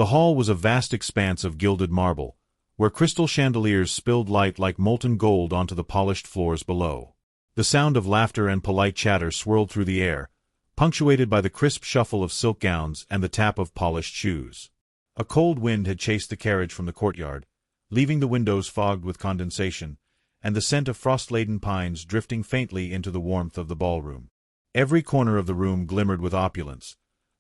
The hall was a vast expanse of gilded marble, where crystal chandeliers spilled light like molten gold onto the polished floors below. The sound of laughter and polite chatter swirled through the air, punctuated by the crisp shuffle of silk gowns and the tap of polished shoes. A cold wind had chased the carriage from the courtyard, leaving the windows fogged with condensation, and the scent of frost-laden pines drifting faintly into the warmth of the ballroom. Every corner of the room glimmered with opulence,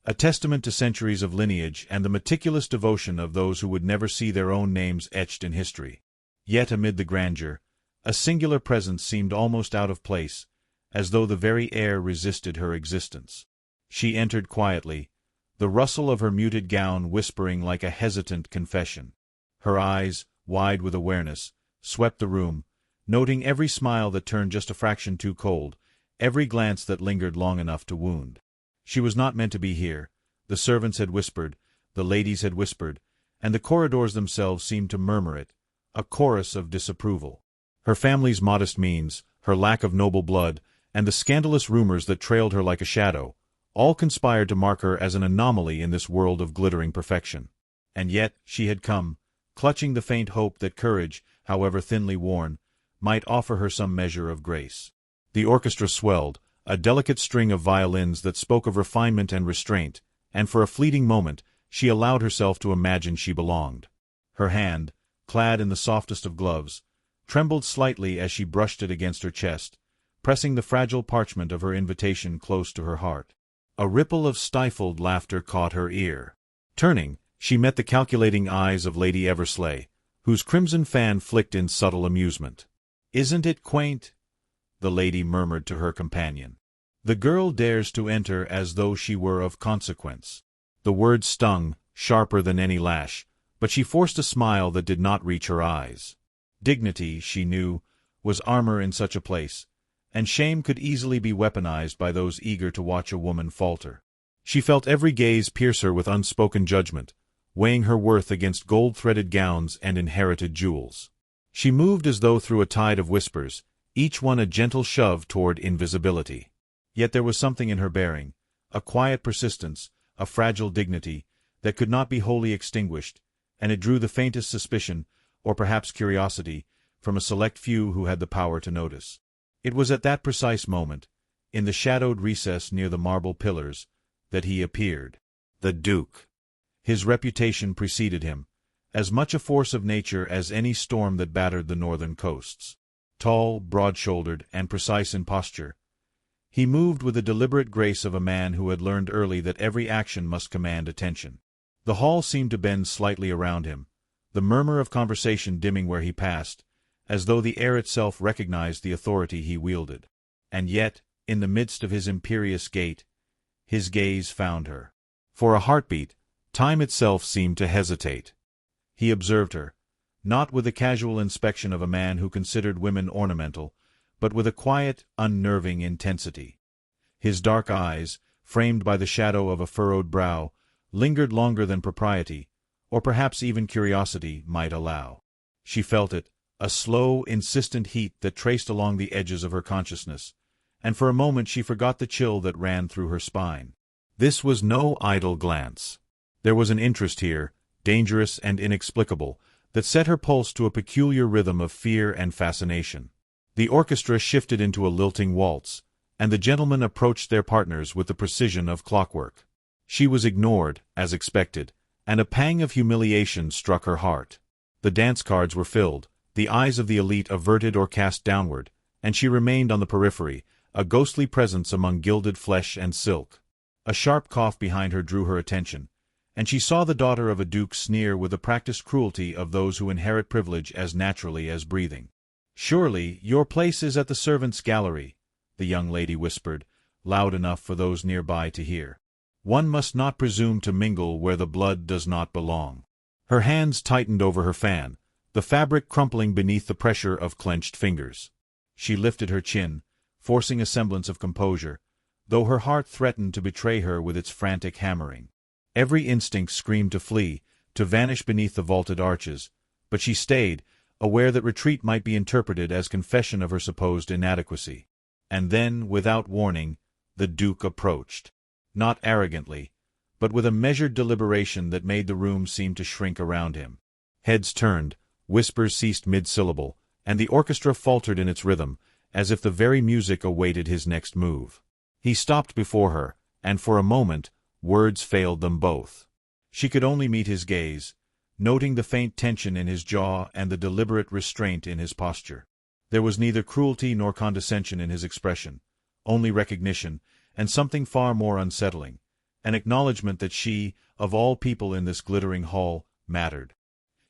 a testament to centuries of lineage and the meticulous devotion of those who would never see their own names etched in history. Yet amid the grandeur, a singular presence seemed almost out of place, as though the very air resisted her existence. She entered quietly, the rustle of her muted gown whispering like a hesitant confession. Her eyes, wide with awareness, swept the room, noting every smile that turned just a fraction too cold, every glance that lingered long enough to wound. She was not meant to be here. The servants had whispered, the ladies had whispered, and the corridors themselves seemed to murmur it, a chorus of disapproval. Her family's modest means, her lack of noble blood, and the scandalous rumors that trailed her like a shadow, all conspired to mark her as an anomaly in this world of glittering perfection. And yet she had come, clutching the faint hope that courage, however thinly worn, might offer her some measure of grace. The orchestra swelled, a delicate string of violins that spoke of refinement and restraint, and for a fleeting moment she allowed herself to imagine she belonged. Her hand, clad in the softest of gloves, trembled slightly as she brushed it against her chest, pressing the fragile parchment of her invitation close to her heart. A ripple of stifled laughter caught her ear. Turning, she met the calculating eyes of Lady Eversley, whose crimson fan flicked in subtle amusement. "Isn't it quaint?" the lady murmured to her companion. "The girl dares to enter as though she were of consequence." The words stung, sharper than any lash, but she forced a smile that did not reach her eyes. Dignity, she knew, was armor in such a place, and shame could easily be weaponized by those eager to watch a woman falter. She felt every gaze pierce her with unspoken judgment, weighing her worth against gold-threaded gowns and inherited jewels. She moved as though through a tide of whispers, each one a gentle shove toward invisibility. Yet there was something in her bearing, a quiet persistence, a fragile dignity, that could not be wholly extinguished, and it drew the faintest suspicion, or perhaps curiosity, from a select few who had the power to notice. It was at that precise moment, in the shadowed recess near the marble pillars, that he appeared. The Duke. His reputation preceded him, as much a force of nature as any storm that battered the northern coasts. Tall, broad-shouldered, and precise in posture, he moved with the deliberate grace of a man who had learned early that every action must command attention. The hall seemed to bend slightly around him, the murmur of conversation dimming where he passed, as though the air itself recognized the authority he wielded. And yet, in the midst of his imperious gait, his gaze found her. For a heartbeat, time itself seemed to hesitate. He observed her, not with the casual inspection of a man who considered women ornamental, but with a quiet, unnerving intensity. His dark eyes, framed by the shadow of a furrowed brow, lingered longer than propriety, or perhaps even curiosity, might allow. She felt it, a slow, insistent heat that traced along the edges of her consciousness, and for a moment she forgot the chill that ran through her spine. This was no idle glance. There was an interest here, dangerous and inexplicable, that set her pulse to a peculiar rhythm of fear and fascination. The orchestra shifted into a lilting waltz, and the gentlemen approached their partners with the precision of clockwork. She was ignored, as expected, and a pang of humiliation struck her heart. The dance cards were filled, the eyes of the elite averted or cast downward, and she remained on the periphery, a ghostly presence among gilded flesh and silk. A sharp cough behind her drew her attention, and she saw the daughter of a duke sneer with the practiced cruelty of those who inherit privilege as naturally as breathing. "Surely, your place is at the servants' gallery," the young lady whispered, loud enough for those nearby to hear. "One must not presume to mingle where the blood does not belong." Her hands tightened over her fan, the fabric crumpling beneath the pressure of clenched fingers. She lifted her chin, forcing a semblance of composure, though her heart threatened to betray her with its frantic hammering. Every instinct screamed to flee, to vanish beneath the vaulted arches, but she stayed, aware that retreat might be interpreted as confession of her supposed inadequacy. And then, without warning, the Duke approached. Not arrogantly, but with a measured deliberation that made the room seem to shrink around him. Heads turned, whispers ceased mid-syllable, and the orchestra faltered in its rhythm, as if the very music awaited his next move. He stopped before her, and for a moment, words failed them both. She could only meet his gaze, noting the faint tension in his jaw and the deliberate restraint in his posture. There was neither cruelty nor condescension in his expression, only recognition, and something far more unsettling, an acknowledgment that she, of all people in this glittering hall, mattered.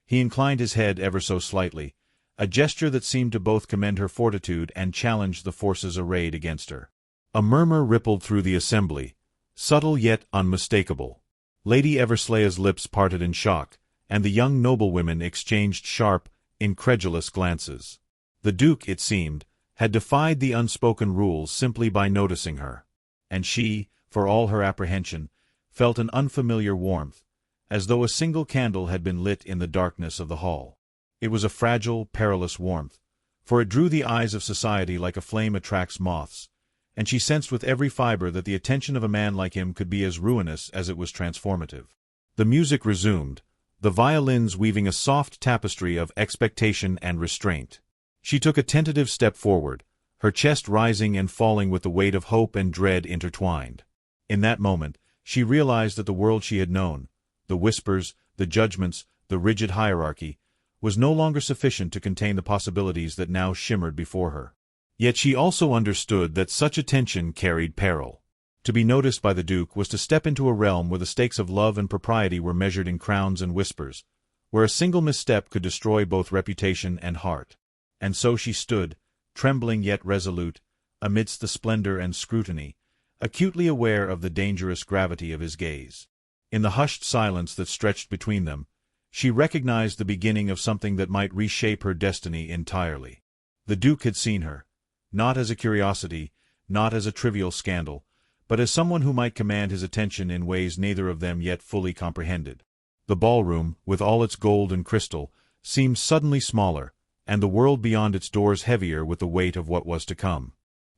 He inclined his head ever so slightly, a gesture that seemed to both commend her fortitude and challenge the forces arrayed against her. A murmur rippled through the assembly, subtle yet unmistakable. Lady Eversleigh's lips parted in shock, and the young noblewomen exchanged sharp, incredulous glances. The Duke, it seemed, had defied the unspoken rules simply by noticing her, and she, for all her apprehension, felt an unfamiliar warmth, as though a single candle had been lit in the darkness of the hall. It was a fragile, perilous warmth, for it drew the eyes of society like a flame attracts moths, and she sensed with every fiber that the attention of a man like him could be as ruinous as it was transformative. The music resumed, the violins weaving a soft tapestry of expectation and restraint. She took a tentative step forward, her chest rising and falling with the weight of hope and dread intertwined. In that moment, she realized that the world she had known, the whispers, the judgments, the rigid hierarchy, was no longer sufficient to contain the possibilities that now shimmered before her. Yet she also understood that such attention carried peril. To be noticed by the Duke was to step into a realm where the stakes of love and propriety were measured in crowns and whispers, where a single misstep could destroy both reputation and heart. And so she stood, trembling yet resolute, amidst the splendor and scrutiny, acutely aware of the dangerous gravity of his gaze. In the hushed silence that stretched between them, she recognized the beginning of something that might reshape her destiny entirely. The Duke had seen her, not as a curiosity, not as a trivial scandal, but as someone who might command his attention in ways neither of them yet fully comprehended. The ballroom, with all its gold and crystal, seemed suddenly smaller, and the world beyond its doors heavier with the weight of what was to come.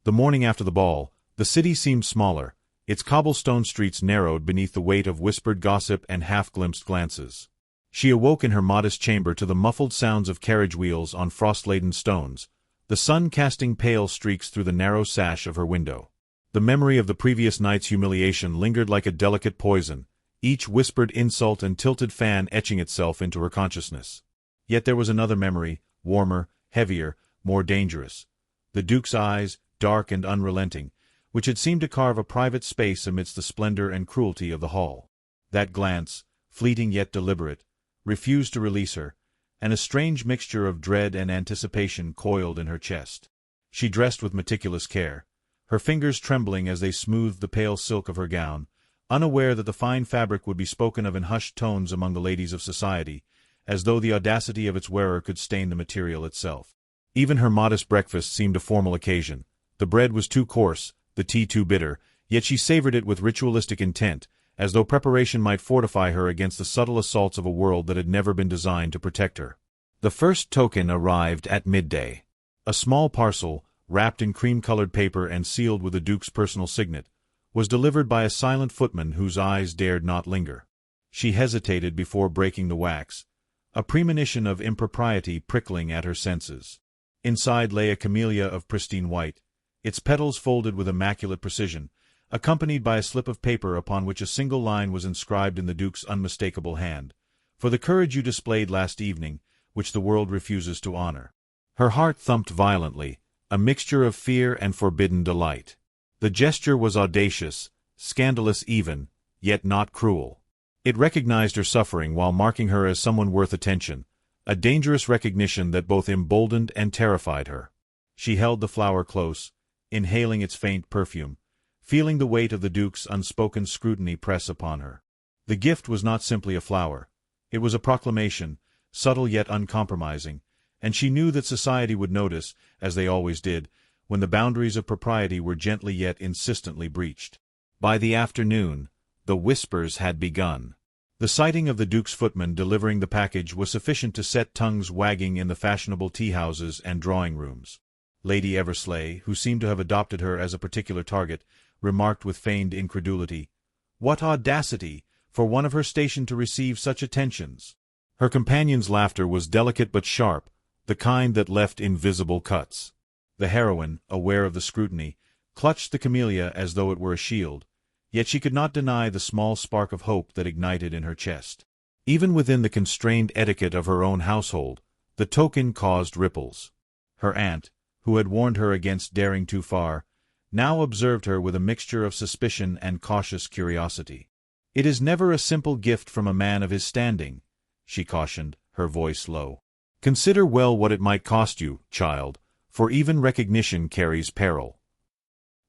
The morning after the ball, the city seemed smaller, its cobblestone streets narrowed beneath the weight of whispered gossip and half-glimpsed glances. She awoke in her modest chamber to the muffled sounds of carriage wheels on frost-laden stones, the sun casting pale streaks through the narrow sash of her window. The memory of the previous night's humiliation lingered like a delicate poison, each whispered insult and tilted fan etching itself into her consciousness. Yet there was another memory, warmer, heavier, more dangerous. The Duke's eyes, dark and unrelenting, which had seemed to carve a private space amidst the splendor and cruelty of the hall. That glance, fleeting yet deliberate, refused to release her, and a strange mixture of dread and anticipation coiled in her chest. She dressed with meticulous care, her fingers trembling as they smoothed the pale silk of her gown, unaware that the fine fabric would be spoken of in hushed tones among the ladies of society, as though the audacity of its wearer could stain the material itself. Even her modest breakfast seemed a formal occasion. The bread was too coarse, the tea too bitter, yet she savored it with ritualistic intent, as though preparation might fortify her against the subtle assaults of a world that had never been designed to protect her. The first token arrived at midday. A small parcel, wrapped in cream-colored paper and sealed with the Duke's personal signet, was delivered by a silent footman whose eyes dared not linger. She hesitated before breaking the wax, a premonition of impropriety prickling at her senses. Inside lay a camellia of pristine white, its petals folded with immaculate precision, accompanied by a slip of paper upon which a single line was inscribed in the Duke's unmistakable hand, "For the courage you displayed last evening, which the world refuses to honor." Her heart thumped violently, a mixture of fear and forbidden delight. The gesture was audacious, scandalous even, yet not cruel. It recognized her suffering while marking her as someone worth attention, a dangerous recognition that both emboldened and terrified her. She held the flower close, inhaling its faint perfume, feeling the weight of the Duke's unspoken scrutiny press upon her. The gift was not simply a flower. It was a proclamation, subtle yet uncompromising, and she knew that society would notice, as they always did, when the boundaries of propriety were gently yet insistently breached. By the afternoon, the whispers had begun. The sighting of the Duke's footman delivering the package was sufficient to set tongues wagging in the fashionable tea-houses and drawing-rooms. Lady Eversleigh, who seemed to have adopted her as a particular target, remarked with feigned incredulity, "What audacity! for one of her station to receive such attentions. Her companion's laughter was delicate but sharp, the kind that left invisible cuts. The heroine, aware of the scrutiny, clutched the camellia as though it were a shield, yet she could not deny the small spark of hope that ignited in her chest. Even within the constrained etiquette of her own household, the token caused ripples. Her aunt, who had warned her against daring too far, now observed her with a mixture of suspicion and cautious curiosity. "It is never a simple gift from a man of his standing," she cautioned, her voice low. "Consider well what it might cost you, child, for even recognition carries peril."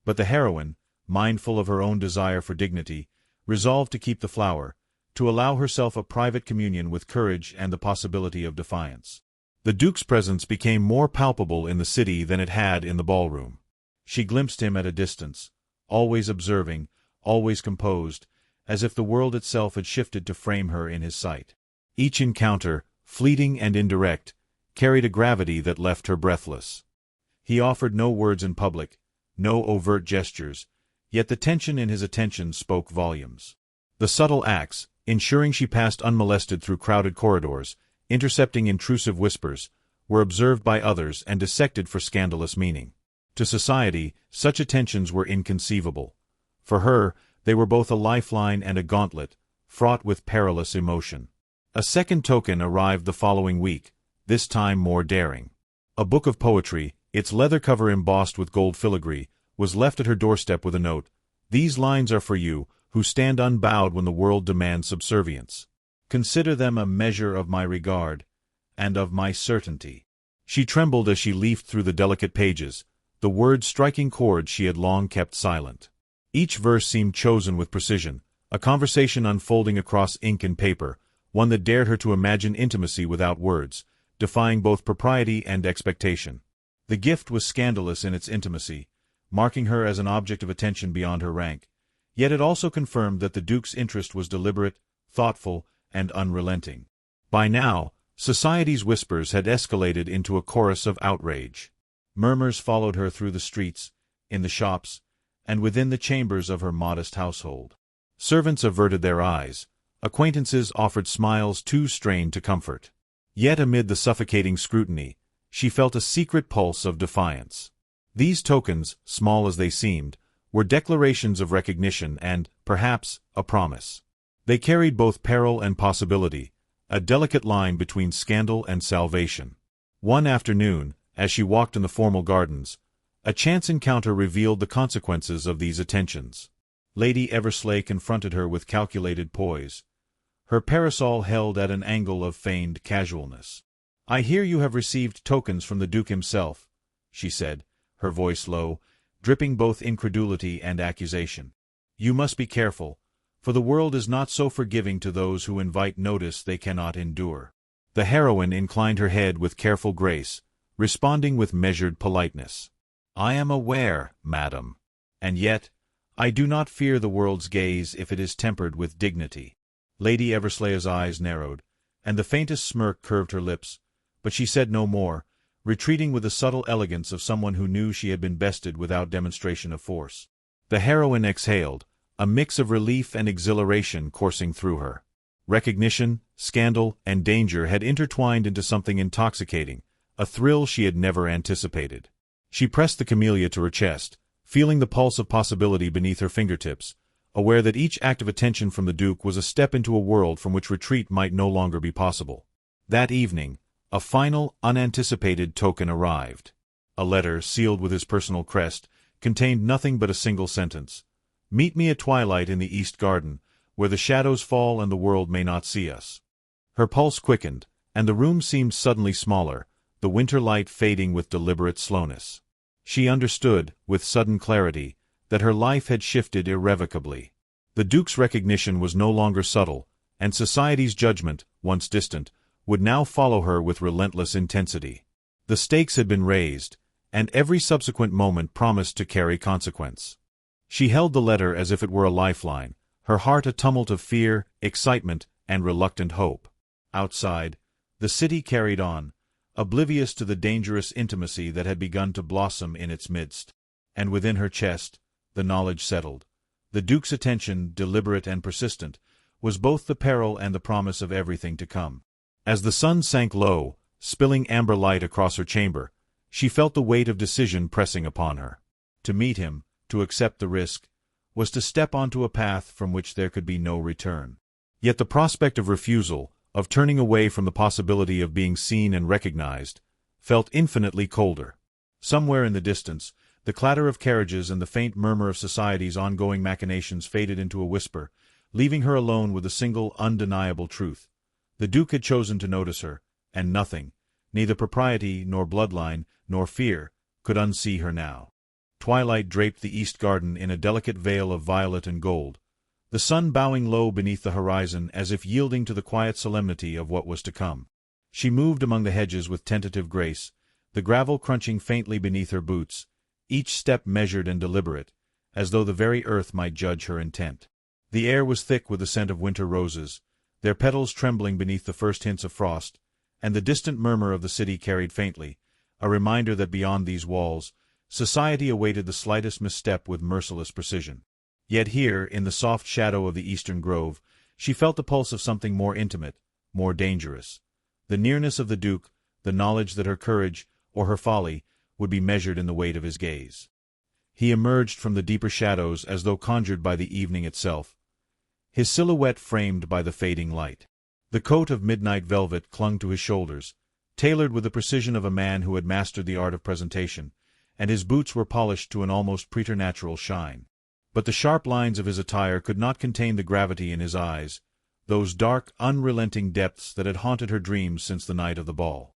But the heroine, mindful of her own desire for dignity, resolved to keep the flower, to allow herself a private communion with courage and the possibility of defiance. The Duke's presence became more palpable in the city than it had in the ballroom. She glimpsed him at a distance, always observing, always composed, as if the world itself had shifted to frame her in his sight. Each encounter, fleeting and indirect, carried a gravity that left her breathless. He offered no words in public, no overt gestures, yet the tension in his attention spoke volumes. The subtle acts, ensuring she passed unmolested through crowded corridors, intercepting intrusive whispers, were observed by others and dissected for scandalous meaning. To society, such attentions were inconceivable. For her, they were both a lifeline and a gauntlet, fraught with perilous emotion. A second token arrived the following week, this time more daring. A book of poetry, its leather cover embossed with gold filigree, was left at her doorstep with a note: "These lines are for you, who stand unbowed when the world demands subservience. Consider them a measure of my regard, and of my certainty." She trembled as she leafed through the delicate pages, the words striking chords she had long kept silent. Each verse seemed chosen with precision, a conversation unfolding across ink and paper, one that dared her to imagine intimacy without words, defying both propriety and expectation. The gift was scandalous in its intimacy, marking her as an object of attention beyond her rank, yet it also confirmed that the Duke's interest was deliberate, thoughtful, and unrelenting. By now, society's whispers had escalated into a chorus of outrage. Murmurs followed her through the streets, in the shops, and within the chambers of her modest household. Servants averted their eyes, acquaintances offered smiles too strained to comfort. Yet amid the suffocating scrutiny, she felt a secret pulse of defiance. These tokens, small as they seemed, were declarations of recognition and, perhaps, a promise. They carried both peril and possibility, a delicate line between scandal and salvation. One afternoon, as she walked in the formal gardens, a chance encounter revealed the consequences of these attentions. Lady Eversley confronted her with calculated poise, her parasol held at an angle of feigned casualness. "I hear you have received tokens from the Duke himself," she said, her voice low, dripping both incredulity and accusation. "You must be careful, for the world is not so forgiving to those who invite notice they cannot endure." The heroine inclined her head with careful grace, responding with measured politeness. "I am aware, madam, and yet I do not fear the world's gaze if it is tempered with dignity." Lady Eversleigh's eyes narrowed, and the faintest smirk curved her lips, but she said no more, retreating with the subtle elegance of someone who knew she had been bested without demonstration of force. The heroine exhaled, a mix of relief and exhilaration coursing through her. Recognition, scandal, and danger had intertwined into something intoxicating, a thrill she had never anticipated. She pressed the camellia to her chest, feeling the pulse of possibility beneath her fingertips, aware that each act of attention from the Duke was a step into a world from which retreat might no longer be possible. That evening, a final, unanticipated token arrived. A letter, sealed with his personal crest, contained nothing but a single sentence: "Meet me at twilight in the East Garden, where the shadows fall and the world may not see us." Her pulse quickened, and the room seemed suddenly smaller, the winter light fading with deliberate slowness. She understood, with sudden clarity, that her life had shifted irrevocably. The Duke's recognition was no longer subtle, and society's judgment, once distant, would now follow her with relentless intensity. The stakes had been raised, and every subsequent moment promised to carry consequence. She held the letter as if it were a lifeline, her heart a tumult of fear, excitement, and reluctant hope. Outside, the city carried on, oblivious to the dangerous intimacy that had begun to blossom in its midst. And within her chest, the knowledge settled. The Duke's attention, deliberate and persistent, was both the peril and the promise of everything to come. As the sun sank low, spilling amber light across her chamber, she felt the weight of decision pressing upon her. To meet him, to accept the risk, was to step onto a path from which there could be no return. Yet the prospect of refusal, of turning away from the possibility of being seen and recognized, felt infinitely colder. Somewhere in the distance, the clatter of carriages and the faint murmur of society's ongoing machinations faded into a whisper, leaving her alone with a single undeniable truth. The Duke had chosen to notice her, and nothing, neither propriety nor bloodline nor fear, could unsee her now. Twilight draped the east garden in a delicate veil of violet and gold, the sun bowing low beneath the horizon as if yielding to the quiet solemnity of what was to come. She moved among the hedges with tentative grace, the gravel crunching faintly beneath her boots, each step measured and deliberate, as though the very earth might judge her intent. The air was thick with the scent of winter roses, their petals trembling beneath the first hints of frost, and the distant murmur of the city carried faintly, a reminder that beyond these walls, society awaited the slightest misstep with merciless precision. Yet here, in the soft shadow of the eastern grove, she felt the pulse of something more intimate, more dangerous. The nearness of the Duke, the knowledge that her courage, or her folly, would be measured in the weight of his gaze. He emerged from the deeper shadows as though conjured by the evening itself, his silhouette framed by the fading light. The coat of midnight velvet clung to his shoulders, tailored with the precision of a man who had mastered the art of presentation, and his boots were polished to an almost preternatural shine. But the sharp lines of his attire could not contain the gravity in his eyes, those dark, unrelenting depths that had haunted her dreams since the night of the ball.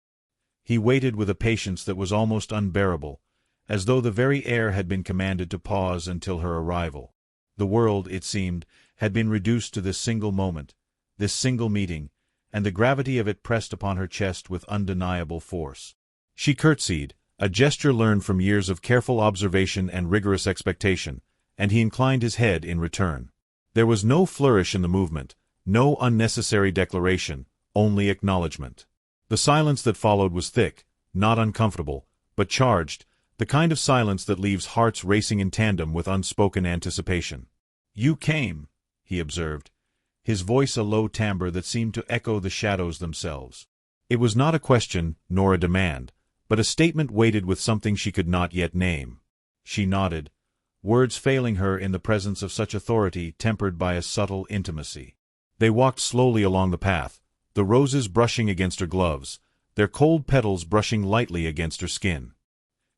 He waited with a patience that was almost unbearable, as though the very air had been commanded to pause until her arrival. The world, it seemed, had been reduced to this single moment, this single meeting, and the gravity of it pressed upon her chest with undeniable force. She curtsied, a gesture learned from years of careful observation and rigorous expectation, and he inclined his head in return. There was no flourish in the movement, no unnecessary declaration, only acknowledgment. The silence that followed was thick, not uncomfortable, but charged, the kind of silence that leaves hearts racing in tandem with unspoken anticipation. "You came," he observed, his voice a low timbre that seemed to echo the shadows themselves. It was not a question, nor a demand, but a statement weighted with something she could not yet name. She nodded, words failing her in the presence of such authority tempered by a subtle intimacy. They walked slowly along the path, the roses brushing against her gloves, their cold petals brushing lightly against her skin.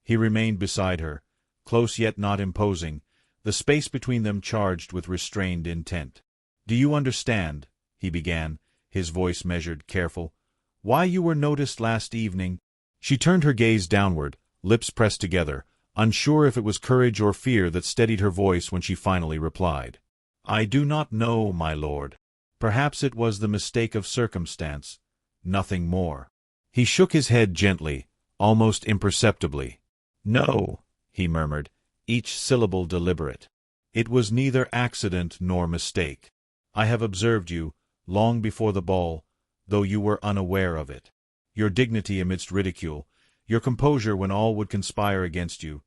He remained beside her, close yet not imposing, the space between them charged with restrained intent. "Do you understand," he began, his voice measured, careful, "why you were noticed last evening?" She turned her gaze downward, lips pressed together, unsure if it was courage or fear that steadied her voice when she finally replied. "I do not know, my lord. Perhaps it was the mistake of circumstance, nothing more." He shook his head gently, almost imperceptibly. "No," he murmured, each syllable deliberate. "It was neither accident nor mistake. I have observed you, long before the ball, though you were unaware of it. Your dignity amidst ridicule, your composure when all would conspire against you.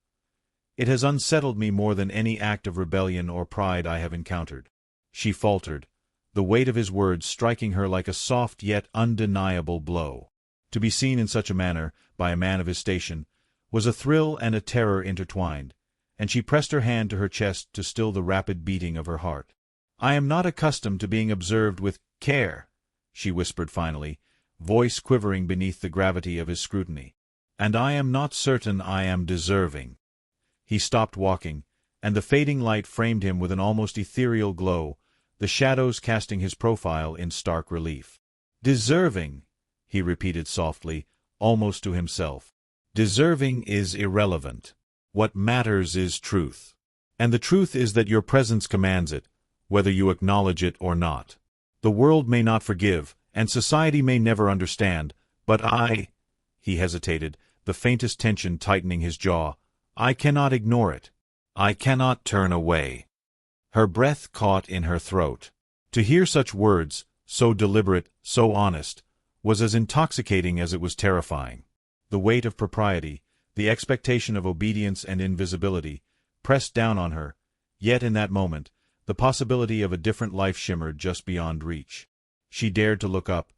It has unsettled me more than any act of rebellion or pride I have encountered." She faltered, the weight of his words striking her like a soft yet undeniable blow. To be seen in such a manner, by a man of his station, was a thrill and a terror intertwined, and she pressed her hand to her chest to still the rapid beating of her heart. "I am not accustomed to being observed with care," she whispered finally, voice quivering beneath the gravity of his scrutiny. "And I am not certain I am deserving." He stopped walking, and the fading light framed him with an almost ethereal glow, the shadows casting his profile in stark relief. "Deserving," he repeated softly, almost to himself. "Deserving is irrelevant. What matters is truth. And the truth is that your presence commands it, whether you acknowledge it or not. The world may not forgive, and society may never understand, but he hesitated, the faintest tension tightening his jaw, "I cannot ignore it. I cannot turn away." Her breath caught in her throat. To hear such words, so deliberate, so honest, was as intoxicating as it was terrifying. The weight of propriety, the expectation of obedience and invisibility, pressed down on her, yet in that moment, The possibility of a different life shimmered just beyond reach. She dared to look up,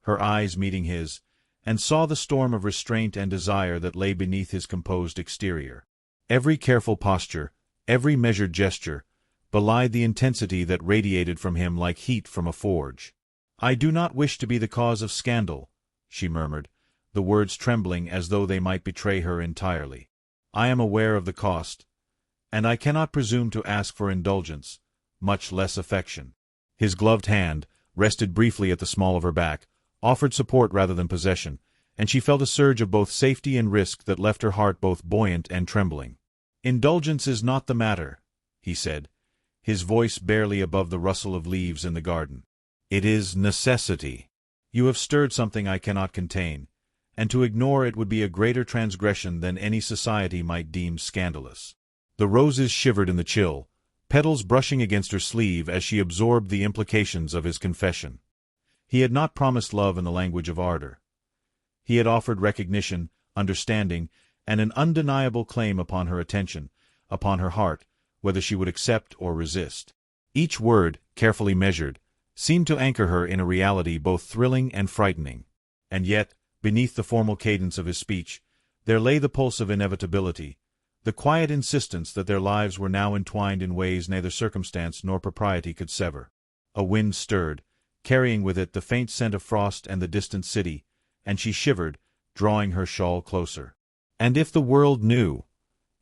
her eyes meeting his, and saw the storm of restraint and desire that lay beneath his composed exterior. Every careful posture, every measured gesture, belied the intensity that radiated from him like heat from a forge. "I do not wish to be the cause of scandal," she murmured, the words trembling as though they might betray her entirely. "I am aware of the cost, and I cannot presume to ask for indulgence, much less affection." His gloved hand, rested briefly at the small of her back, offered support rather than possession, and she felt a surge of both safety and risk that left her heart both buoyant and trembling. "Indulgence is not the matter," he said, his voice barely above the rustle of leaves in the garden. "It is necessity. You have stirred something I cannot contain, and to ignore it would be a greater transgression than any society might deem scandalous." The roses shivered in the chill, petals brushing against her sleeve as she absorbed the implications of his confession. He had not promised love in the language of ardor. He had offered recognition, understanding, and an undeniable claim upon her attention, upon her heart, whether she would accept or resist. Each word, carefully measured, seemed to anchor her in a reality both thrilling and frightening. And yet, beneath the formal cadence of his speech, there lay the pulse of inevitability, the quiet insistence that their lives were now entwined in ways neither circumstance nor propriety could sever. A wind stirred, carrying with it the faint scent of frost and the distant city, and she shivered, drawing her shawl closer. "And if the world knew?"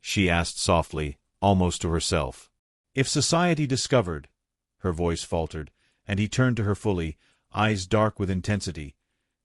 she asked softly, almost to herself. "If society discovered?" Her voice faltered, and he turned to her fully, eyes dark with intensity,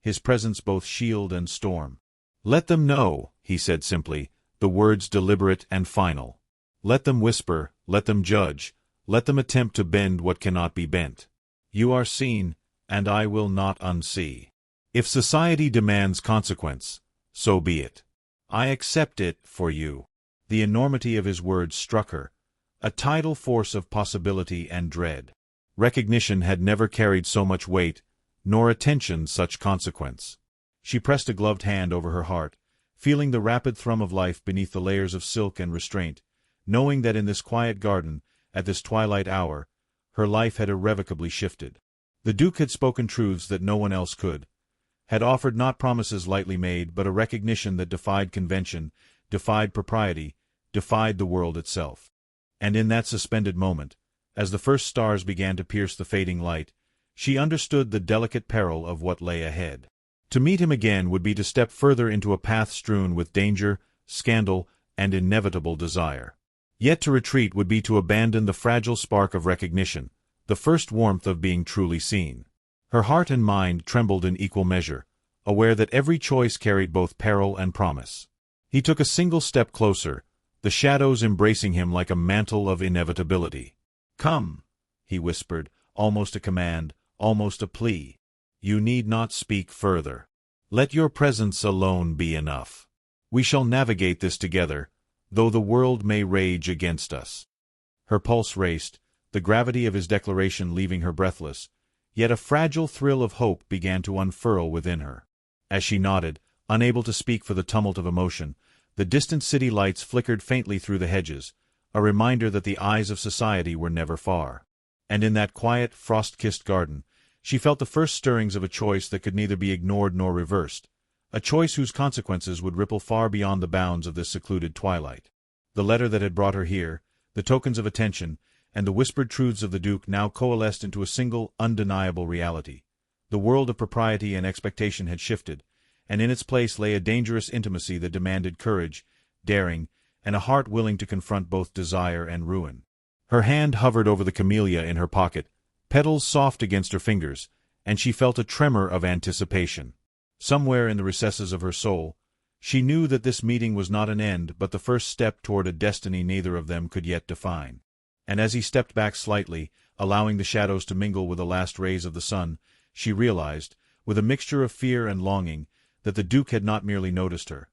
his presence both shield and storm. "Let them know," he said simply, the words deliberate and final. "Let them whisper, let them judge, let them attempt to bend what cannot be bent. You are seen, and I will not unsee. If society demands consequence, so be it. I accept it for you." The enormity of his words struck her, a tidal force of possibility and dread. Recognition had never carried so much weight, nor attention such consequence. She pressed a gloved hand over her heart, feeling the rapid thrum of life beneath the layers of silk and restraint, knowing that in this quiet garden, at this twilight hour, her life had irrevocably shifted. The Duke had spoken truths that no one else could, had offered not promises lightly made, but a recognition that defied convention, defied propriety, defied the world itself. And in that suspended moment, as the first stars began to pierce the fading light, she understood the delicate peril of what lay ahead. To meet him again would be to step further into a path strewn with danger, scandal, and inevitable desire. Yet to retreat would be to abandon the fragile spark of recognition, the first warmth of being truly seen. Her heart and mind trembled in equal measure, aware that every choice carried both peril and promise. He took a single step closer, the shadows embracing him like a mantle of inevitability. "Come," he whispered, almost a command, almost a plea. "You need not speak further. Let your presence alone be enough. We shall navigate this together, though the world may rage against us." Her pulse raced, the gravity of his declaration leaving her breathless, yet a fragile thrill of hope began to unfurl within her. As she nodded, unable to speak for the tumult of emotion, the distant city lights flickered faintly through the hedges, a reminder that the eyes of society were never far. And in that quiet, frost-kissed garden, she felt the first stirrings of a choice that could neither be ignored nor reversed, a choice whose consequences would ripple far beyond the bounds of this secluded twilight. The letter that had brought her here, the tokens of attention, and the whispered truths of the Duke now coalesced into a single, undeniable reality. The world of propriety and expectation had shifted, and in its place lay a dangerous intimacy that demanded courage, daring, and a heart willing to confront both desire and ruin. Her hand hovered over the camellia in her pocket, petals soft against her fingers, and she felt a tremor of anticipation. Somewhere in the recesses of her soul, she knew that this meeting was not an end but the first step toward a destiny neither of them could yet define. And as he stepped back slightly, allowing the shadows to mingle with the last rays of the sun, she realized, with a mixture of fear and longing, that the Duke had not merely noticed her.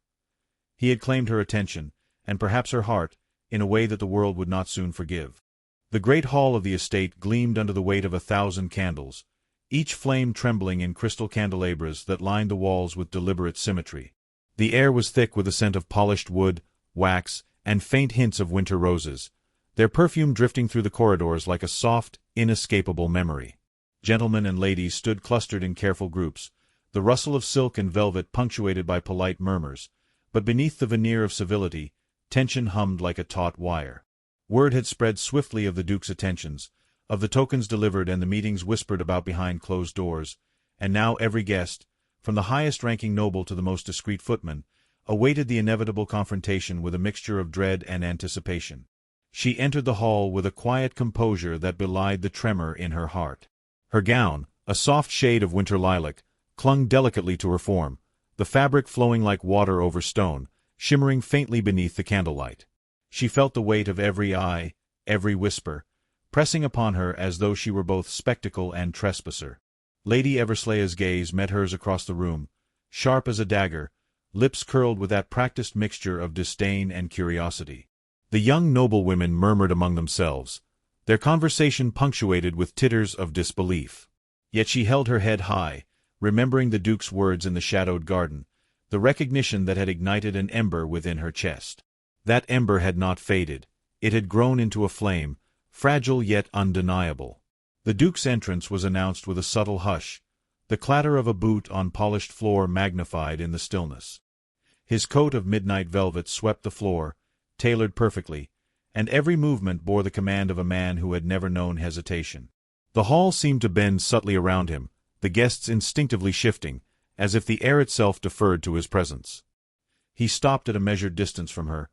He had claimed her attention, and perhaps her heart, in a way that the world would not soon forgive. The great hall of the estate gleamed under the weight of 1,000 candles, each flame trembling in crystal candelabras that lined the walls with deliberate symmetry. The air was thick with the scent of polished wood, wax, and faint hints of winter roses, their perfume drifting through the corridors like a soft, inescapable memory. Gentlemen and ladies stood clustered in careful groups, the rustle of silk and velvet punctuated by polite murmurs, but beneath the veneer of civility, tension hummed like a taut wire. Word had spread swiftly of the Duke's attentions, of the tokens delivered and the meetings whispered about behind closed doors, and now every guest, from the highest-ranking noble to the most discreet footman, awaited the inevitable confrontation with a mixture of dread and anticipation. She entered the hall with a quiet composure that belied the tremor in her heart. Her gown, a soft shade of winter lilac, clung delicately to her form, the fabric flowing like water over stone, shimmering faintly beneath the candlelight. She felt the weight of every eye, every whisper, pressing upon her as though she were both spectacle and trespasser. Lady Everslaya's gaze met hers across the room, sharp as a dagger, lips curled with that practiced mixture of disdain and curiosity. The young noblewomen murmured among themselves, their conversation punctuated with titters of disbelief. Yet she held her head high, remembering the Duke's words in the shadowed garden, the recognition that had ignited an ember within her chest. That ember had not faded, it had grown into a flame, fragile yet undeniable. The Duke's entrance was announced with a subtle hush, the clatter of a boot on polished floor magnified in the stillness. His coat of midnight velvet swept the floor, tailored perfectly, and every movement bore the command of a man who had never known hesitation. The hall seemed to bend subtly around him, the guests instinctively shifting, as if the air itself deferred to his presence. He stopped at a measured distance from her,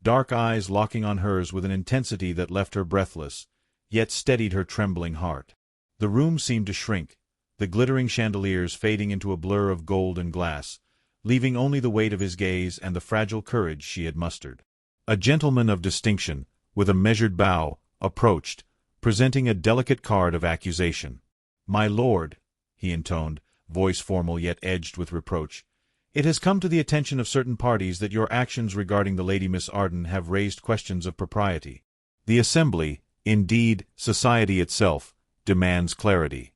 dark eyes locking on hers with an intensity that left her breathless, yet steadied her trembling heart. The room seemed to shrink, the glittering chandeliers fading into a blur of gold and glass, leaving only the weight of his gaze and the fragile courage she had mustered. A gentleman of distinction, with a measured bow, approached, presenting a delicate card of accusation. "My lord," he intoned, voice formal yet edged with reproach, "it has come to the attention of certain parties that your actions regarding the Lady Miss Arden have raised questions of propriety. The Assembly, indeed, society itself, demands clarity."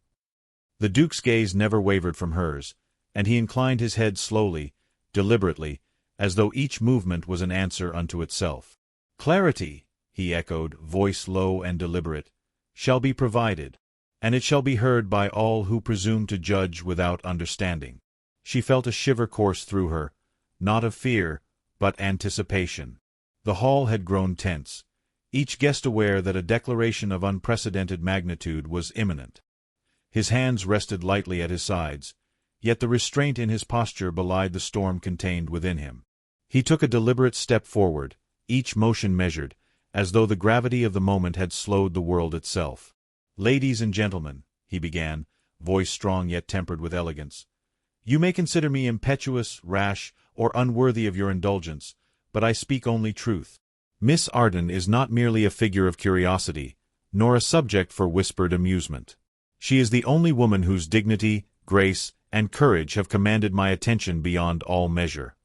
The Duke's gaze never wavered from hers, and he inclined his head slowly, deliberately, as though each movement was an answer unto itself. "Clarity," he echoed, voice low and deliberate, "shall be provided, and it shall be heard by all who presume to judge without understanding." She felt a shiver course through her, not of fear, but anticipation. The hall had grown tense, each guest aware that a declaration of unprecedented magnitude was imminent. His hands rested lightly at his sides, yet the restraint in his posture belied the storm contained within him. He took a deliberate step forward, each motion measured, as though the gravity of the moment had slowed the world itself. "Ladies and gentlemen," he began, voice strong yet tempered with elegance, "you may consider me impetuous, rash, or unworthy of your indulgence, but I speak only truth. Miss Arden is not merely a figure of curiosity, nor a subject for whispered amusement. She is the only woman whose dignity, grace, and courage have commanded my attention beyond all measure."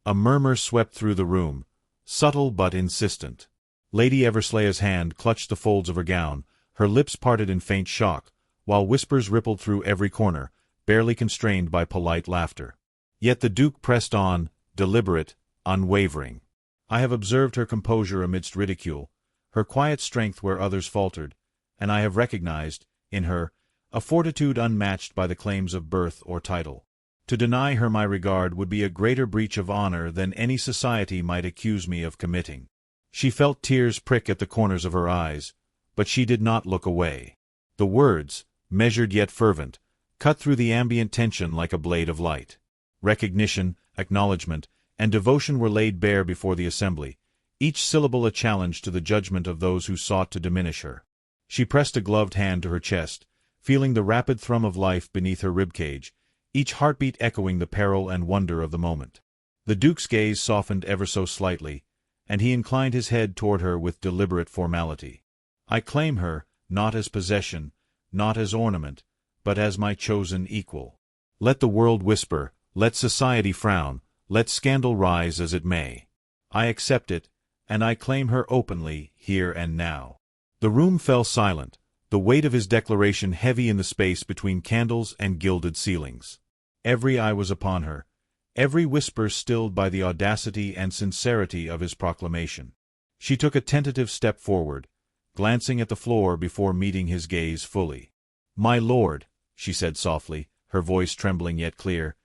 A murmur swept through the room, subtle but insistent. Lady Everslaya's hand clutched the folds of her gown, her lips parted in faint shock, while whispers rippled through every corner, barely constrained by polite laughter. Yet the Duke pressed on, deliberate, unwavering. I have observed her composure amidst ridicule, her quiet strength where others faltered, and I have recognized, in her, a fortitude unmatched by the claims of birth or title. To deny her my regard would be a greater breach of honor than any society might accuse me of committing. She felt tears prick at the corners of her eyes, but she did not look away. The words, measured yet fervent, cut through the ambient tension like a blade of light. Recognition, acknowledgment, and devotion were laid bare before the assembly, each syllable a challenge to the judgment of those who sought to diminish her. She pressed a gloved hand to her chest, feeling the rapid thrum of life beneath her ribcage, each heartbeat echoing the peril and wonder of the moment. The Duke's gaze softened ever so slightly, and he inclined his head toward her with deliberate formality. "I claim her, not as possession, not as ornament, but as my chosen equal. Let the world whisper, let society frown, let scandal rise as it may. I accept it, and I claim her openly, here and now." The room fell silent, the weight of his declaration heavy in the space between candles and gilded ceilings. Every eye was upon her, every whisper stilled by the audacity and sincerity of his proclamation. She took a tentative step forward, glancing at the floor before meeting his gaze fully. "My lord," she said softly, her voice trembling yet clear,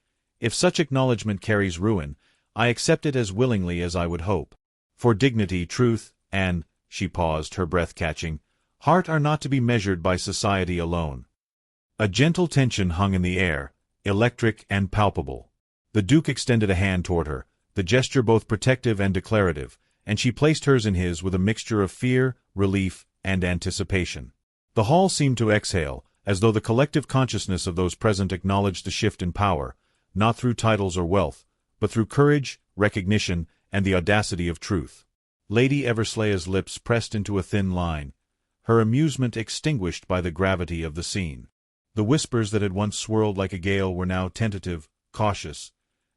"if such acknowledgment carries ruin, I accept it as willingly as I would hope. For dignity, truth, and," she paused, her breath catching, "heart are not to be measured by society alone." A gentle tension hung in the air, electric and palpable. The Duke extended a hand toward her, the gesture both protective and declarative, and she placed hers in his with a mixture of fear, relief, and anticipation. The hall seemed to exhale, as though the collective consciousness of those present acknowledged the shift in power, not through titles or wealth, but through courage, recognition, and the audacity of truth. Lady Everslaya's lips pressed into a thin line, her amusement extinguished by the gravity of the scene. The whispers that had once swirled like a gale were now tentative, cautious,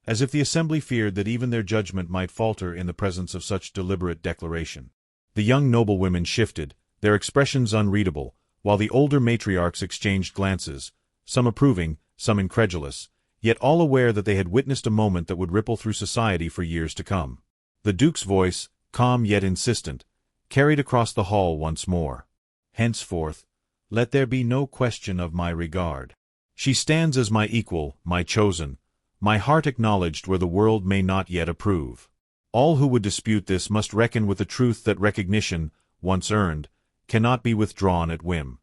as if the assembly feared that even their judgment might falter in the presence of such deliberate declaration. The young noblewomen shifted, their expressions unreadable, while the older matriarchs exchanged glances, some approving, some incredulous, yet all aware that they had witnessed a moment that would ripple through society for years to come. The Duke's voice, calm yet insistent, carried across the hall once more. "Henceforth, let there be no question of my regard. She stands as my equal, my chosen, my heart acknowledged where the world may not yet approve. All who would dispute this must reckon with the truth that recognition, once earned, cannot be withdrawn at whim."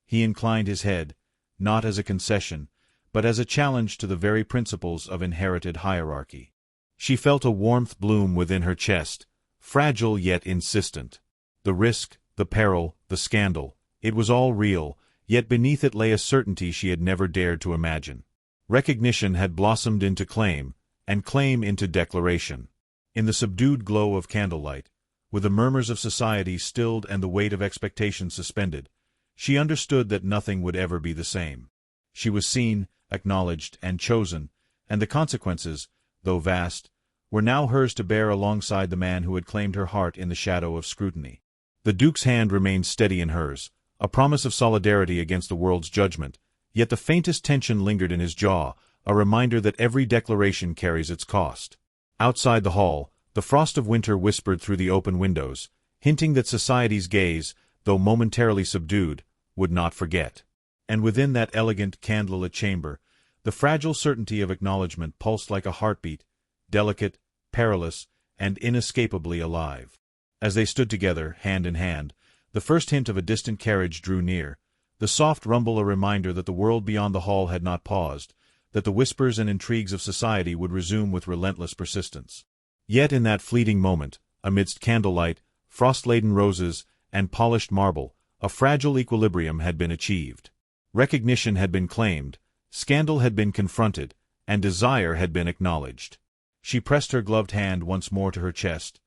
He inclined his head, not as a concession, but as a challenge to the very principles of inherited hierarchy. She felt a warmth bloom within her chest, fragile yet insistent. The risk, the peril, the scandal, it was all real, yet beneath it lay a certainty she had never dared to imagine. Recognition had blossomed into claim, and claim into declaration. In the subdued glow of candlelight, with the murmurs of society stilled and the weight of expectation suspended, she understood that nothing would ever be the same. She was seen, acknowledged, and chosen, and the consequences, though vast, were now hers to bear alongside the man who had claimed her heart in the shadow of scrutiny. The Duke's hand remained steady in hers, a promise of solidarity against the world's judgment, yet the faintest tension lingered in his jaw, a reminder that every declaration carries its cost. Outside the hall, the frost of winter whispered through the open windows, hinting that society's gaze, though momentarily subdued, would not forget. And within that elegant, candlelit chamber, the fragile certainty of acknowledgment pulsed like a heartbeat, delicate, perilous, and inescapably alive. As they stood together, hand in hand, the first hint of a distant carriage drew near, the soft rumble a reminder that the world beyond the hall had not paused, that the whispers and intrigues of society would resume with relentless persistence. Yet in that fleeting moment, amidst candlelight, frost-laden roses, and polished marble, a fragile equilibrium had been achieved. Recognition had been claimed, scandal had been confronted, and desire had been acknowledged. She pressed her gloved hand once more to her chest,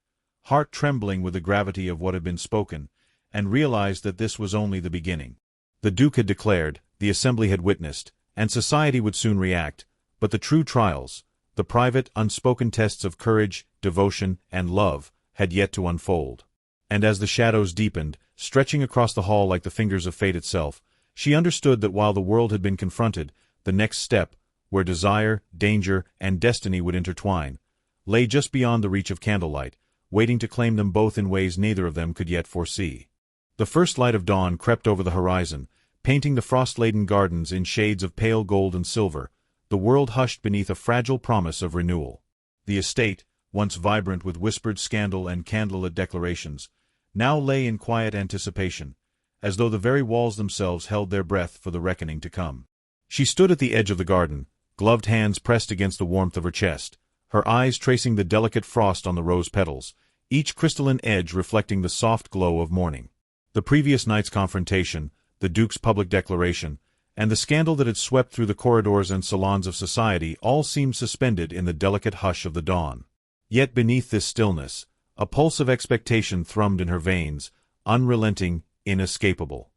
heart trembling with the gravity of what had been spoken, and realized that this was only the beginning. The Duke had declared, the assembly had witnessed, and society would soon react, but the true trials, the private, unspoken tests of courage, devotion, and love, had yet to unfold. And as the shadows deepened, stretching across the hall like the fingers of fate itself, she understood that while the world had been confronted, the next step, where desire, danger, and destiny would intertwine, lay just beyond the reach of candlelight, waiting to claim them both in ways neither of them could yet foresee. The first light of dawn crept over the horizon, painting the frost-laden gardens in shades of pale gold and silver, the world hushed beneath a fragile promise of renewal. The estate, once vibrant with whispered scandal and candlelit declarations, now lay in quiet anticipation, as though the very walls themselves held their breath for the reckoning to come. She stood at the edge of the garden, gloved hands pressed against the warmth of her chest, her eyes tracing the delicate frost on the rose petals, each crystalline edge reflecting the soft glow of morning. The previous night's confrontation, the Duke's public declaration, and the scandal that had swept through the corridors and salons of society all seemed suspended in the delicate hush of the dawn. Yet beneath this stillness, a pulse of expectation thrummed in her veins, unrelenting, inescapable.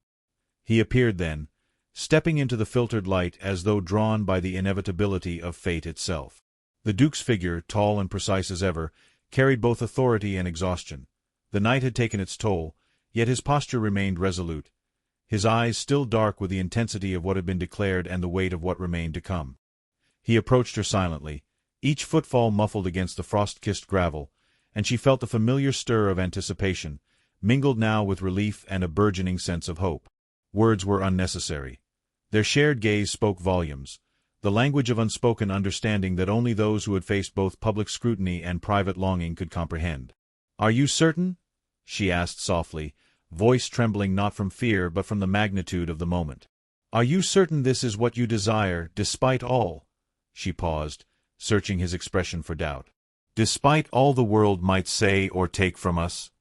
He appeared then, stepping into the filtered light as though drawn by the inevitability of fate itself. The Duke's figure, tall and precise as ever, carried both authority and exhaustion. The night had taken its toll, yet his posture remained resolute, his eyes still dark with the intensity of what had been declared and the weight of what remained to come. He approached her silently, each footfall muffled against the frost-kissed gravel, and she felt the familiar stir of anticipation, mingled now with relief and a burgeoning sense of hope. Words were unnecessary. Their shared gaze spoke volumes, the language of unspoken understanding that only those who had faced both public scrutiny and private longing could comprehend. "Are you certain?" she asked softly, voice trembling not from fear but from the magnitude of the moment. "Are you certain this is what you desire, despite all?" She paused, searching his expression for doubt. "Despite all the world might say or take from us?"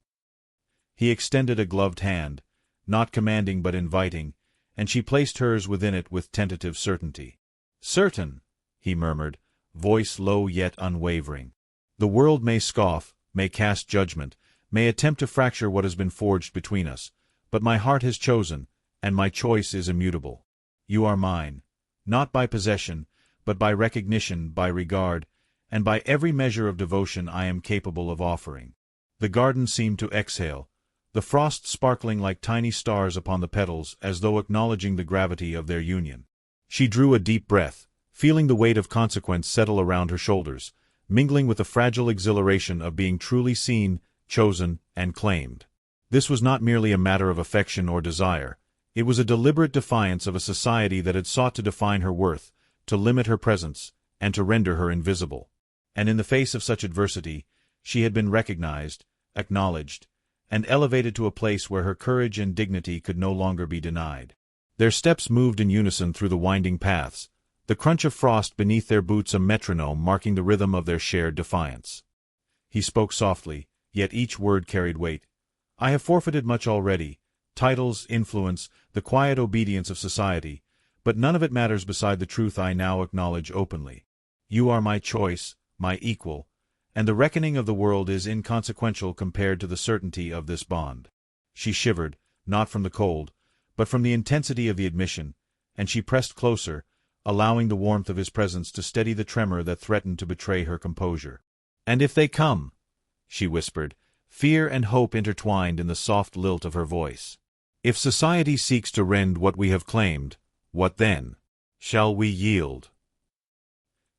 He extended a gloved hand, not commanding but inviting, and she placed hers within it with tentative certainty. "Certain," he murmured, voice low yet unwavering. "The world may scoff, may cast judgment, may attempt to fracture what has been forged between us, but my heart has chosen, and my choice is immutable. You are mine, not by possession, but by recognition, by regard, and by every measure of devotion I am capable of offering." The garden seemed to exhale, the frost sparkling like tiny stars upon the petals as though acknowledging the gravity of their union. She drew a deep breath, feeling the weight of consequence settle around her shoulders, mingling with the fragile exhilaration of being truly seen, chosen, and claimed. This was not merely a matter of affection or desire. It was a deliberate defiance of a society that had sought to define her worth, to limit her presence, and to render her invisible. And in the face of such adversity, she had been recognized, acknowledged, and elevated to a place where her courage and dignity could no longer be denied. Their steps moved in unison through the winding paths, the crunch of frost beneath their boots a metronome marking the rhythm of their shared defiance. He spoke softly, yet each word carried weight. "I have forfeited much already, titles, influence, the quiet obedience of society, but none of it matters beside the truth I now acknowledge openly. You are my choice, my equal, and the reckoning of the world is inconsequential compared to the certainty of this bond." She shivered, not from the cold, but from the intensity of the admission, and she pressed closer, allowing the warmth of his presence to steady the tremor that threatened to betray her composure. "And if they come?" she whispered, fear and hope intertwined in the soft lilt of her voice. "If society seeks to rend what we have claimed, what then? Shall we yield?"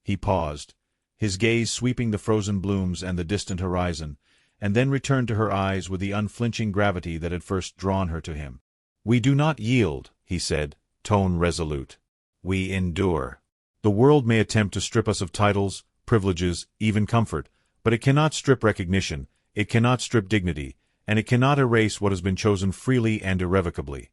He paused, his gaze sweeping the frozen blooms and the distant horizon, and then returned to her eyes with the unflinching gravity that had first drawn her to him. "We do not yield," he said, tone resolute. "We endure. The world may attempt to strip us of titles, privileges, even comfort, but it cannot strip recognition, it cannot strip dignity, and it cannot erase what has been chosen freely and irrevocably."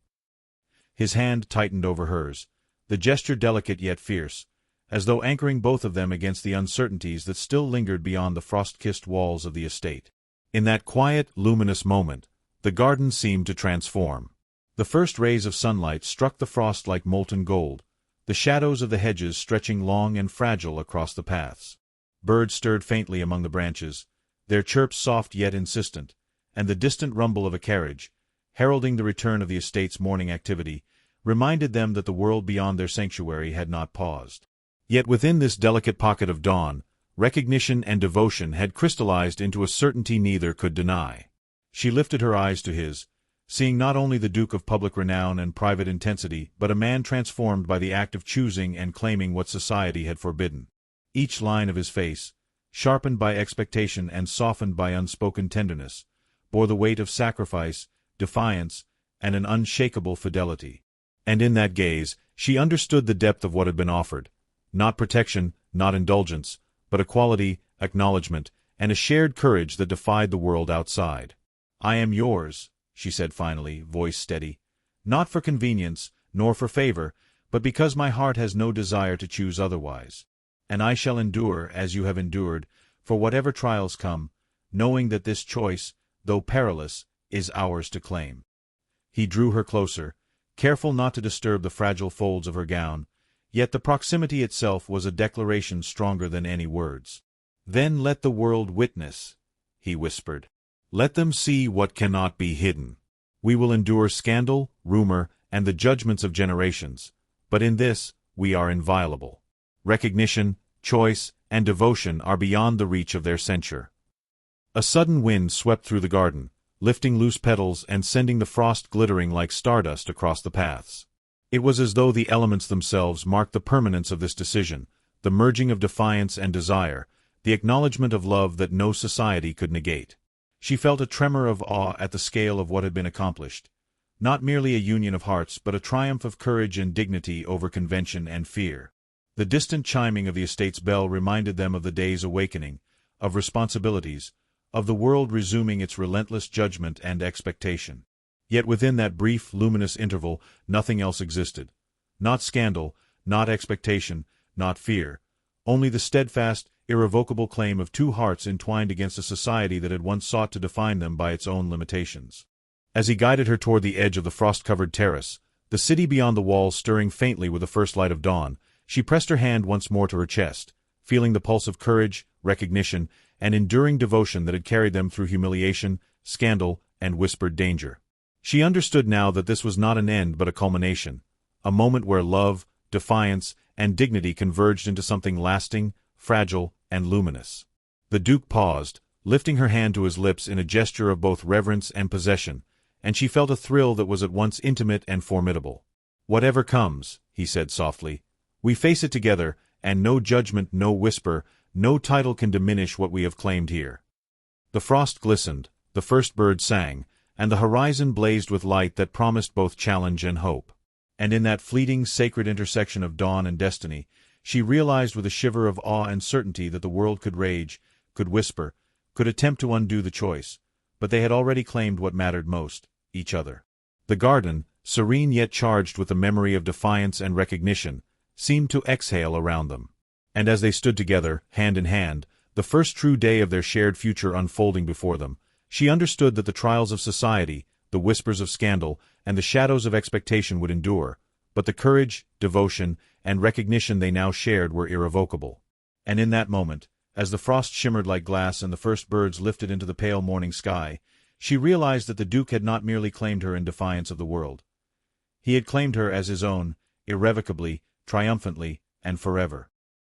His hand tightened over hers, the gesture delicate yet fierce, as though anchoring both of them against the uncertainties that still lingered beyond the frost-kissed walls of the estate. In that quiet, luminous moment, the garden seemed to transform. The first rays of sunlight struck the frost like molten gold, the shadows of the hedges stretching long and fragile across the paths. Birds stirred faintly among the branches, their chirps soft yet insistent, and the distant rumble of a carriage, heralding the return of the estate's morning activity, reminded them that the world beyond their sanctuary had not paused. Yet within this delicate pocket of dawn, recognition and devotion had crystallized into a certainty neither could deny. She lifted her eyes to his, seeing not only the Duke of public renown and private intensity, but a man transformed by the act of choosing and claiming what society had forbidden. Each line of his face, sharpened by expectation and softened by unspoken tenderness, bore the weight of sacrifice, defiance, and an unshakable fidelity. And in that gaze, she understood the depth of what had been offered. Not protection, not indulgence, but equality, acknowledgment, and a shared courage that defied the world outside. "I am yours," she said finally, voice steady. "Not for convenience, nor for favor, but because my heart has no desire to choose otherwise. And I shall endure, as you have endured, for whatever trials come, knowing that this choice, though perilous, is ours to claim." He drew her closer, careful not to disturb the fragile folds of her gown, yet the proximity itself was a declaration stronger than any words. "Then let the world witness," he whispered. "Let them see what cannot be hidden. We will endure scandal, rumor, and the judgments of generations, but in this we are inviolable. Recognition, choice, and devotion are beyond the reach of their censure." A sudden wind swept through the garden, lifting loose petals and sending the frost glittering like stardust across the paths. It was as though the elements themselves marked the permanence of this decision, the merging of defiance and desire, the acknowledgment of love that no society could negate. She felt a tremor of awe at the scale of what had been accomplished. Not merely a union of hearts, but a triumph of courage and dignity over convention and fear. The distant chiming of the estate's bell reminded them of the day's awakening, of responsibilities, of the world resuming its relentless judgment and expectation. Yet within that brief, luminous interval, nothing else existed. Not scandal, not expectation, not fear. Only the steadfast, irrevocable claim of two hearts entwined against a society that had once sought to define them by its own limitations. As he guided her toward the edge of the frost-covered terrace, the city beyond the walls stirring faintly with the first light of dawn, she pressed her hand once more to her chest, feeling the pulse of courage, recognition, and enduring devotion that had carried them through humiliation, scandal, and whispered danger. She understood now that this was not an end but a culmination, a moment where love, defiance, and dignity converged into something lasting, fragile, and luminous. The Duke paused, lifting her hand to his lips in a gesture of both reverence and possession, and she felt a thrill that was at once intimate and formidable. "Whatever comes," he said softly, "we face it together, and no judgment, no whisper, no title can diminish what we have claimed here." The frost glistened, the first bird sang, and the horizon blazed with light that promised both challenge and hope. And in that fleeting, sacred intersection of dawn and destiny, she realized with a shiver of awe and certainty that the world could rage, could whisper, could attempt to undo the choice, but they had already claimed what mattered most, each other. The garden, serene yet charged with the memory of defiance and recognition, seemed to exhale around them. And as they stood together, hand in hand, the first true day of their shared future unfolding before them, she understood that the trials of society, the whispers of scandal, and the shadows of expectation would endure, but the courage, devotion, and recognition they now shared were irrevocable. And in that moment, as the frost shimmered like glass and the first birds lifted into the pale morning sky, she realized that the Duke had not merely claimed her in defiance of the world. He had claimed her as his own, irrevocably, triumphantly, and forever.